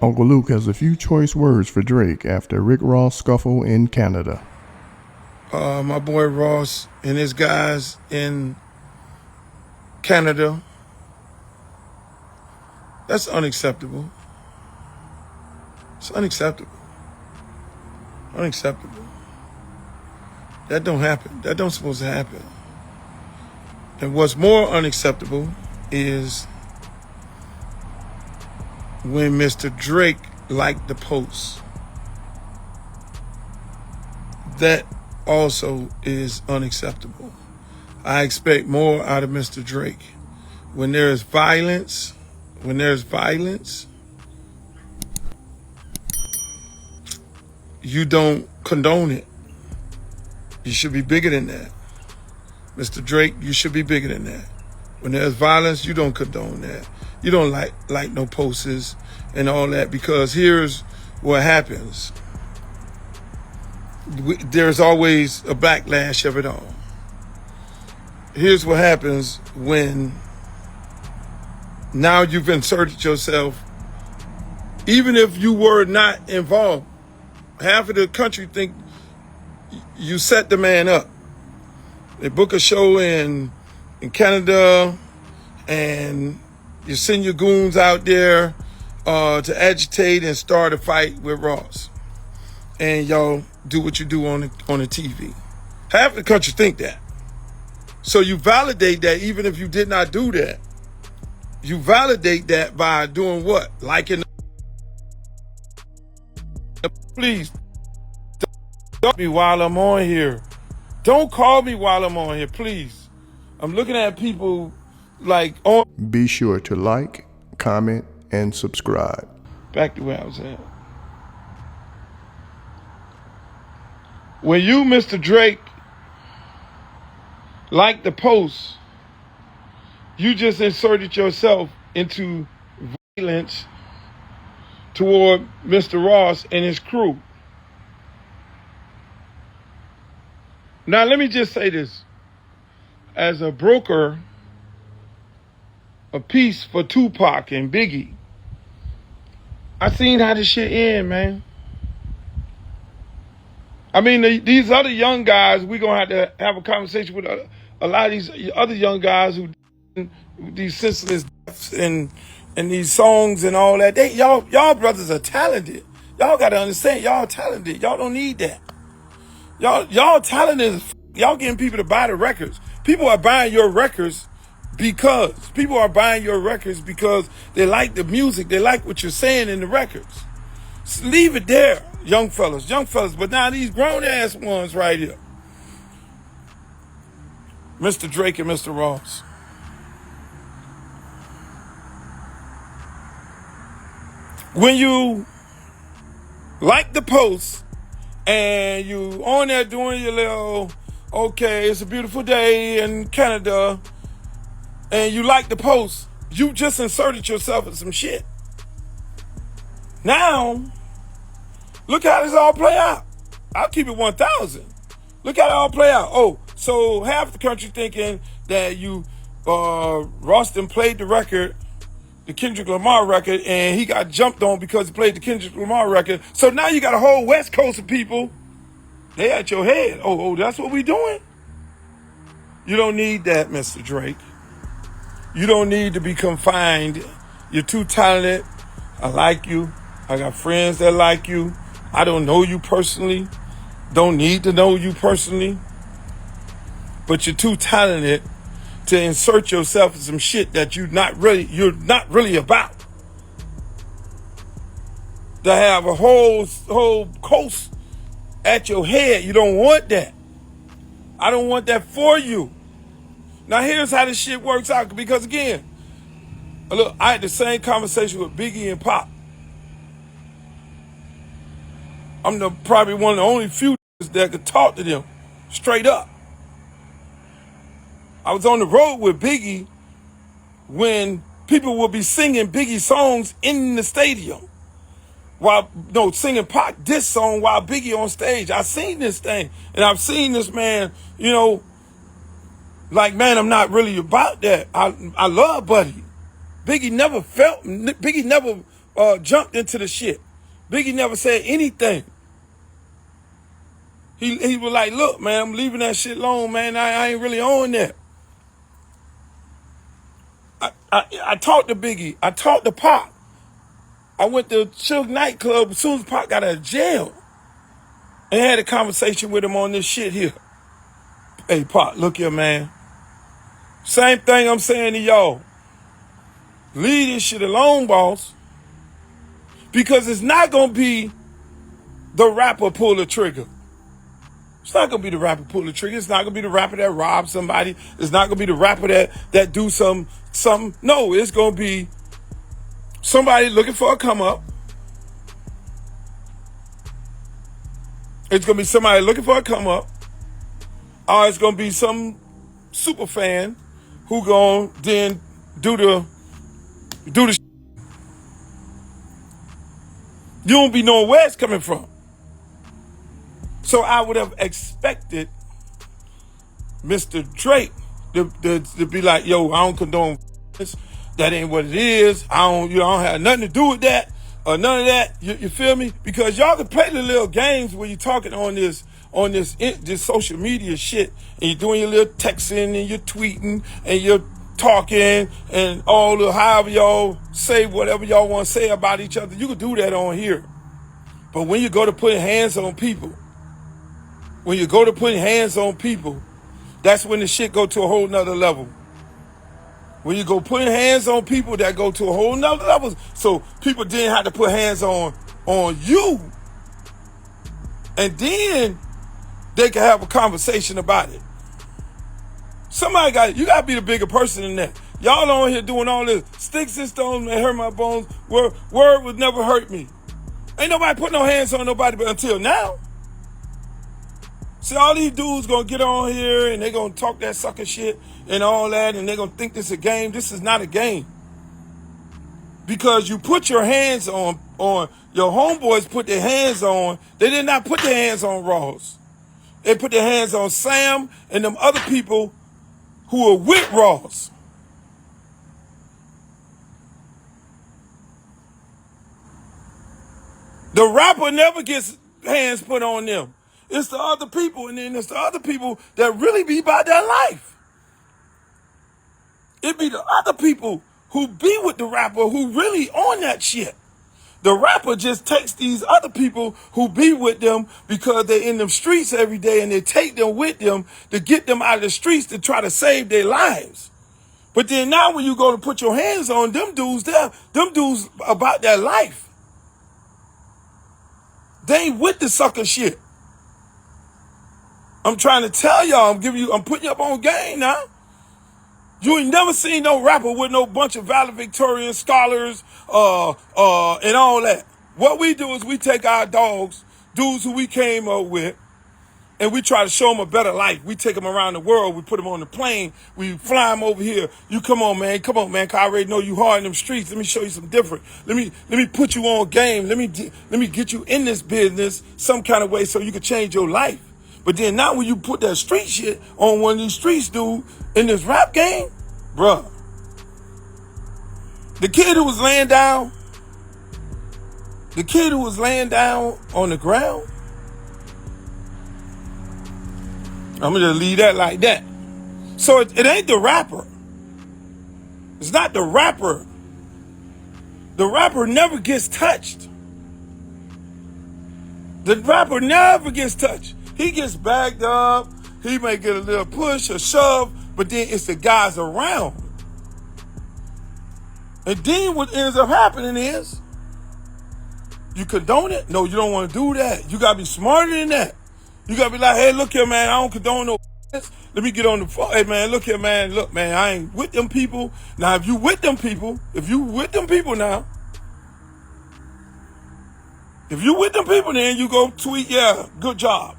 Uncle Luke has a few choice words for Drake after Rick Ross scuffle in Canada. My boy Ross and his guys in Canada, that's unacceptable. It's unacceptable. Unacceptable. That don't happen. That don't supposed to happen. And what's more unacceptable is when Mr. Drake liked the post. That also is unacceptable. I expect more out of Mr. Drake. When there's violence, you don't condone it. You should be bigger than that. Mr. Drake, you should be bigger than that. When there's violence, you don't condone that. You don't like no posters and all that, because here's what happens. There's always a backlash of it all. Here's what happens when now you've inserted yourself. Even if you were not involved, half of the country think you set the man up. They book a show in Canada, and you send your goons out there to agitate and start a fight with Ross. And y'all do what you do on the TV. Half the country think that. So you validate that even if you did not do that. You validate that by doing what? Liking. Please, don't call me while I'm on here. Don't call me while I'm on here, please. I'm looking at people like on. Be sure to like, comment, and subscribe. Back to where I was at. When you, Mr. Drake, like the post, you just inserted yourself into violence toward Mr. Ross and his crew. Now, let me just say this. As a broker of peace for Tupac and Biggie, I seen how this shit end, man. I mean, these other young guys, we're going to have a conversation with a lot of these other young guys who these senseless deaths and these songs and all that. Y'all brothers are talented. Y'all got to understand, y'all talented. Y'all don't need that. Y'all talented. Y'all getting people to buy the records. People are buying your records because they like the music. They like what you're saying in the records. So leave it there, young fellas. But now these grown ass ones right here, Mr. Drake and Mr. Ross. When you like the post and you on there doing your little, okay, it's a beautiful day in Canada, and you like the post, you just inserted yourself in some shit. Now, look how this all play out. I'll keep it 1,000. Look how it all play out. Oh, so half the country thinking that you, Roston played the record, the Kendrick Lamar record, and he got jumped on because he played the Kendrick Lamar record. So now you got a whole West Coast of people, they at your head. Oh, that's what we doing? You don't need that, Mr. Drake. You don't need to be confined. You're too talented. I like you. I got friends that like you. I don't know you personally. Don't need to know you personally. But you're too talented to insert yourself in some shit that you're not really about. To have a whole coast at your head. You don't want that. I don't want that for you. Now here's how this shit works out. Because again, look, I had the same conversation with Biggie and Pop. I'm probably one of the only few that could talk to them straight up. I was on the road with Biggie when people would be singing Biggie songs in the stadium. Singing Pac diss song while Biggie on stage. I seen this thing, and I've seen this man, like, man, I'm not really about that. I love Buddy. Biggie never jumped into the shit. Biggie never said anything. He was like, look, man, I'm leaving that shit alone, man. I ain't really on that. I talked to Biggie. I talked to Pac. I went to Suge nightclub as soon as Pac got out of jail and had a conversation with him on this shit here. Hey, Pac, look here, man. Same thing I'm saying to y'all. Leave this shit alone, boss. Because it's not going to be the rapper pull the trigger. It's not going to be the rapper pull the trigger. It's not going to be the rapper that robs somebody. It's not going to be the rapper that do something. No, it's going to be somebody looking for a come up. It's going to be somebody looking for a come up. Or it's going to be some super fan who going to then do the shit. You don't be knowing where it's coming from. So I would have expected Mr. Drake to be like, yo, I don't condone this. That ain't what it is. I don't have nothing to do with that or none of that. You feel me? Because y'all can play the little games when you're talking on this social media shit, and you're doing your little texting and you're tweeting and you're talking and all the however y'all say whatever y'all want to say about each other. You can do that on here. But when you go to putting hands on people, that's when the shit go to a whole nother level. When you go putting hands on people, that go to a whole nother level. So people didn't have to put hands on you. And then they can have a conversation about it. You gotta be the bigger person than that. Y'all on here doing all this. Sticks and stones may hurt my bones. Word would never hurt me. Ain't nobody put no hands on nobody but until now. See, all these dudes gonna get on here and they gonna talk that sucker shit and all that, and they gonna think this is a game. This is not a game. Because you put your hands on your homeboys put their hands on, they did not put their hands on Ross. They put their hands on Sam and them other people who are with Ross. The rapper never gets hands put on them. It's the other people, and then it's the other people that really be about their life. It be the other people who be with the rapper who really on that shit. The rapper just takes these other people who be with them because they're in them streets every day, and they take them with them to get them out of the streets to try to save their lives. But then now when you go to put your hands on them dudes, them dudes about their life. They ain't with the sucker shit. I'm trying to tell y'all, I'm putting you up on game now. You ain't never seen no rapper with no bunch of valedictorian scholars, and all that. What we do is we take our dogs, dudes who we came up with, and we try to show them a better life. We take them around the world. We put them on the plane. We fly them over here. You come on, man, cause I already know you hard in them streets. Let me show you some different. Let me put you on game. Let me get you in this business some kind of way so you can change your life. But then now when you put that street shit on one of these streets, dude, in this rap game, bruh, the kid who was laying down on the ground, I'm gonna just leave that like that. So it ain't the rapper. It's not the rapper. The rapper never gets touched. The rapper never gets touched. He gets bagged up. He may get a little push or shove, but then it's the guys around. And then what ends up happening is, you condone it? No, you don't want to do that. You got to be smarter than that. You got to be like, hey, look here, man, I don't condone no this. Let me get on the phone. Hey, man, look here, man. Look, man, I ain't with them people. Now, if you with them people now, then you go tweet, yeah, good job.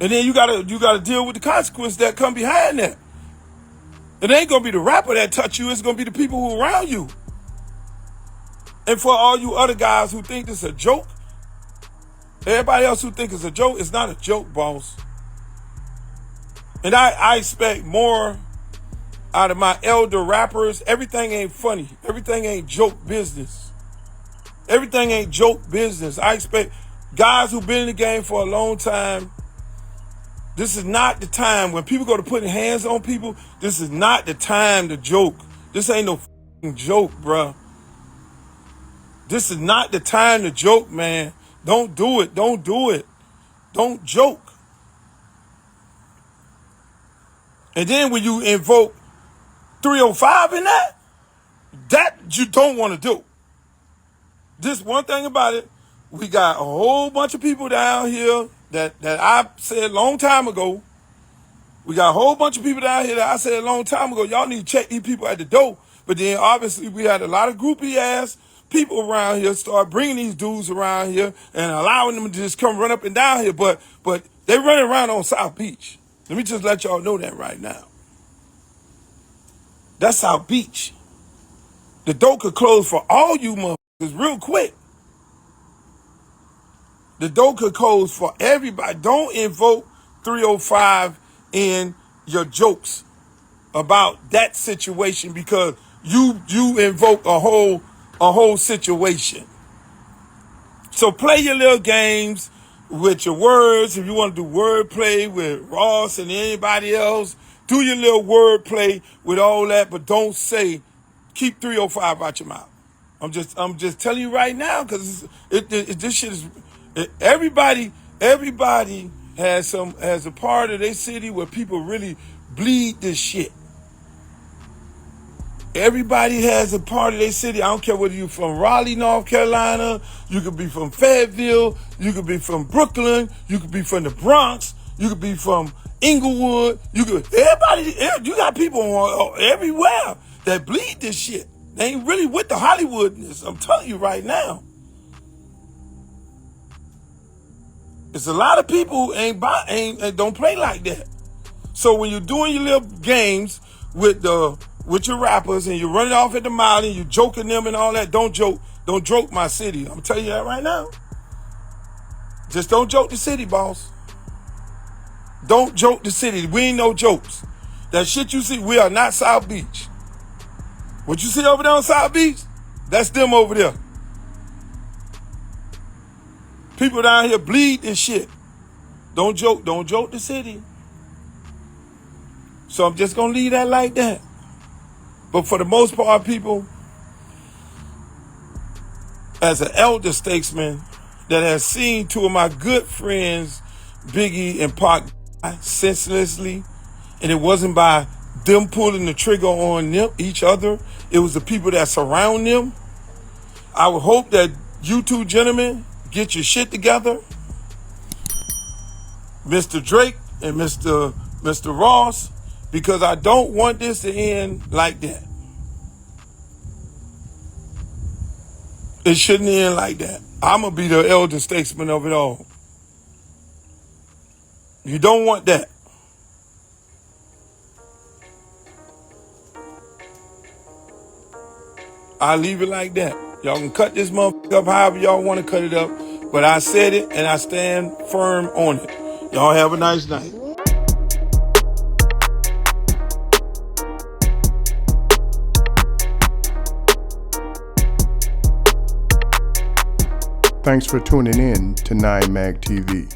And then you gotta deal with the consequence that come behind that. It ain't gonna be the rapper that touch you, it's gonna be the people who around you. And for all you other guys who think this is a joke, everybody else who think it's a joke, it's not a joke, boss. And I expect more out of my elder rappers. Everything ain't funny. Everything ain't joke business. Everything ain't joke business. I expect guys who've been in the game for a long time, this is not the time. When people go to putting hands on people, this is not the time to joke. This ain't no f***ing joke, bruh. This is not the time to joke, man. Don't do it. Don't do it. Don't joke. And then when you invoke 305 in that you don't want to do. Just one thing about it, we got a whole bunch of people down here that I said a long time ago. We got a whole bunch of people down here that I said a long time ago, y'all need to check these people at the door. But then obviously we had a lot of groupie ass people around here start bringing these dudes around here and allowing them to just come run up and down here. But they running around on South Beach. Let me just let y'all know that right now. That's South Beach. The door could close for all you motherfuckers real quick. The door could close for everybody. Don't invoke 305 in your jokes about that situation because you invoke a whole situation. So play your little games with your words. If you want to do wordplay with Ross and anybody else, do your little wordplay with all that, but don't say, keep 305 out your mouth. I'm just telling you right now because this shit is, everybody has a part of their city where people really bleed this shit. Everybody has a part of their city. I don't care whether you're from Raleigh, North Carolina, you could be from Fayetteville, you could be from Brooklyn, you could be from the Bronx, you could be from Inglewood, you got people everywhere that bleed this shit. They ain't really with the Hollywoodness. I'm telling you right now. It's a lot of people who don't play like that. So when you're doing your little games with your rappers and you're running off at the mile and you're joking them and all that, don't joke my city. I'm telling you that right now. Just don't joke the city, boss. Don't joke the city. We ain't no jokes. That shit you see, we are not South Beach. What you see over there on South Beach, that's them over there. People down here bleed this shit. Don't joke the city. So I'm just gonna leave that like that. But for the most part, people, as an elder statesman that has seen two of my good friends, Biggie and Pac, senselessly, and it wasn't by them pulling the trigger on them, each other, it was the people that surround them. I would hope that you two gentlemen get your shit together. Mr. Drake and Mr. Ross, because I don't want this to end like that. It shouldn't end like that. I'm going to be the elder statesman of it all. You don't want that. I'll leave it like that. Y'all can cut this motherfucker up however y'all want to cut it up. But I said it and I stand firm on it. Y'all have a nice night. Thanks for tuning in to 9mag TV.